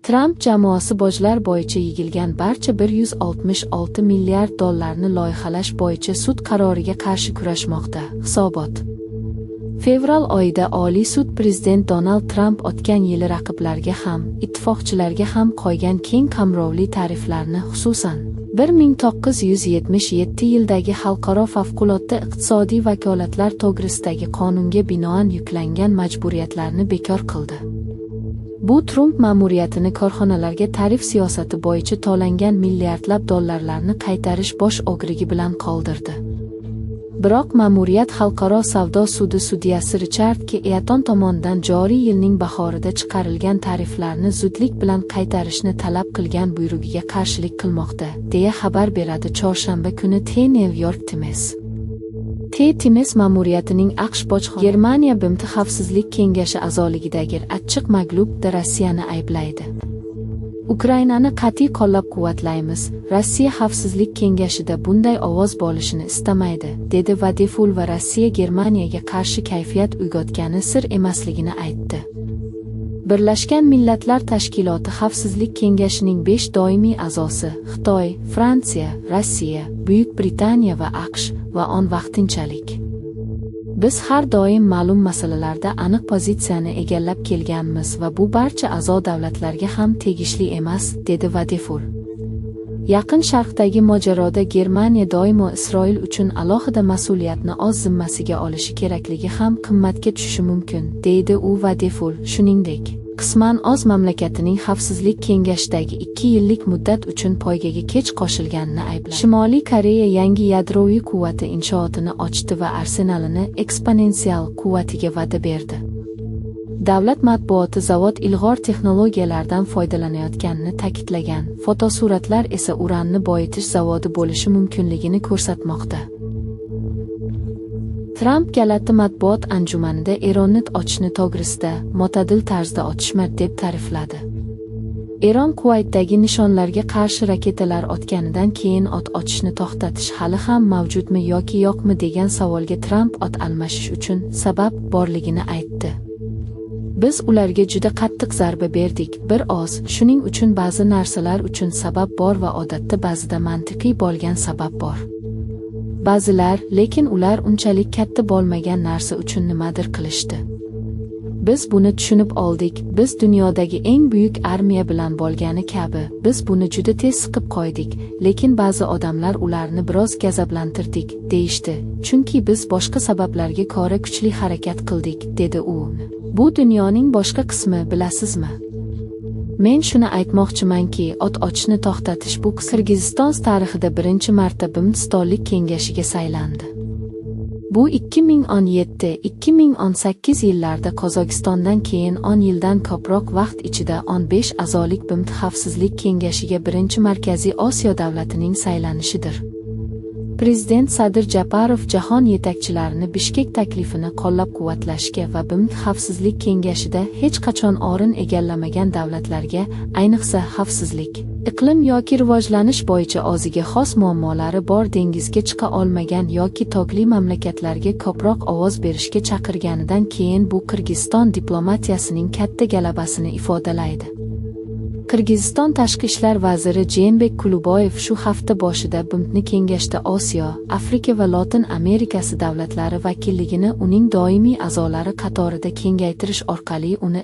Tramp jamoasi bojlar bo'yicha yig'ilgan barcha $166 milliard loyihalash bo'yicha sud qaroriga qarshi kurashmoqda. Hisobot. Fevral oyida Oliy sud prezident Donald Tramp o'tgan yili raqiblarga ham, ittifoqchilarga ham qo'ygan keng qamrovli tariflarni, xususan 1977 yildagi Xalqaro favqulodda iqtisodiy vakolatlar to'g'risidagi qonunga binoan yuklangan majburiyatlarni bekor qildi. Bu Trump ma'muriyatini korxonalarga tarif siyosati bo'yicha to'langan milliardlab dollarlarni qaytarish bosh o'girigi bilan qoldirdi. Biroq ma'muriyat Xalqaro savdo sudi sudyasi Richard K. Eaton tomonidan joriy yilning bahorida chiqarilgan tariflarni zudlik bilan qaytarishni talab qilgan buyrug'iga qarshilik qilmoqda, deya xabar beradi chorshanba kuni The New York Times. The Times ma'muriyatining AQSh bojxona Germaniya BMT xavfsizlik kengashi a'zoligidagi achchiq maglubda Rossiyani ayblaydi. Ukrainani qat'iy qo'llab-quvvatlaymiz. Rossiya xavfsizlik kengashida bunday ovoz bo'lishini istamaydi, dedi Vadeful va Rossiya Germaniyaga qarshi kayfiyat uyg'otgani sir emasligini aytdi. Birlashgan Millatlar Tashkiloti Xavfsizlik kengashining 5 doimiy a'zosi Xitoy, Fransiya, Rossiya, Buyuk Britaniya va AQSh va on vaqtinchalik. Biz har doim ma'lum masalalarda aniq pozitsiyani egallab kelganmiz va bu barcha a'zo davlatlarga ham tegishli emas, dedi Vadeful. Yaqin Sharqdagi mojaroda Germaniya doimo Isroil uchun alohida mas'uliyatni o'z zimmasiga olishi kerakligi ham qimmatga tushishi mumkin, deydi u Vadeful. Shuningdek, qisman o'z mamlakatining xavfsizlik kengashidagi 2 yillik muddat uchun poygaga kech qo'shilganini aybladi. Shimoliy Koreya yangi yadroviy quvvati inshootini ochdi va arsenalini eksponensial quvvatiga va'da berdi. Davlat matbuoti zavod ilg'or texnologiyalardan foydalanayotganini ta'kidlagan, fotosuratlar esa uranni boyitish zavodi bo'lishi mumkinligini ko'rsatmoqda. Tramp galati matbuot anjumanida Eronni ochishni to'g'risida mo'tadil tarzda otishma deb ta'rifladi. Eron Kuvaytdagi nishonlarga qarshi raketalar otganidan keyin o't ochishni to'xtatish hali ham mavjudmi yoki yo'qmi degan savolga Tramp o't almashish uchun sabab borligini aytdi. Biz ularga juda qattiq zarba berdik, bir oz, shuning uchun ba'zi narsalar uchun sabab bor va odatda ba'zida mantiqiy bo'lgan sabab bor. Ba'zilar, lekin ular unchalik katta bo'lmagan narsa uchun nimadir qilishdi. Biz buni tushunib oldik, biz dunyodagi eng buyuk armiya bilan bo'lgani kabi, biz buni juda tez siqib qo'ydik, lekin ba'zi odamlar ularni biroz gazablantirdik, deyishdi, chunki biz boshqa sabablarga ko'ra kuchli harakat qildik, dedi u. Bu dunyoning boshqa qismi, bilasizmi? Men shuni aytmoqchimanki, o't ochishni to'xtatish bu Qirg'iziston tarixida birinchi marta BMT kengashiga saylandi. Bu 2017-2018 yillarda Qozog'istondan keyin 10 yildan ko'proq vaqt ichida 15 a'zolik BMT xavfsizlik kengashiga birinchi Markaziy Osiyo davlatining saylanishidir. Prezident Sadir Japarov jahon yetakchilarini Bishkek taklifini qo'llab-quvvatlashga va BMT xavfsizlik kengashida hech qachon o'rin egallamagan davlatlarga, ayniqsa xavfsizlik, iqlim yoki rivojlanish bo'yicha o'ziga xos muammolari bor dengizga chiqa olmagan yoki tog'li mamlakatlarga ko'proq ovoz berishga chaqirganidan keyin bu Qirg'iziston diplomatiyasining katta g'alabasini ifodalaydi. Qirg'iziston tashqi ishlar vaziri Jeenbek Kuluboyev shu hafta boshida BMTni kengashda Osiyo, Afrika va Lotin Amerikasi davlatlari vakilligini uning doimiy a'zolari qatorida kengaytirish orqali uni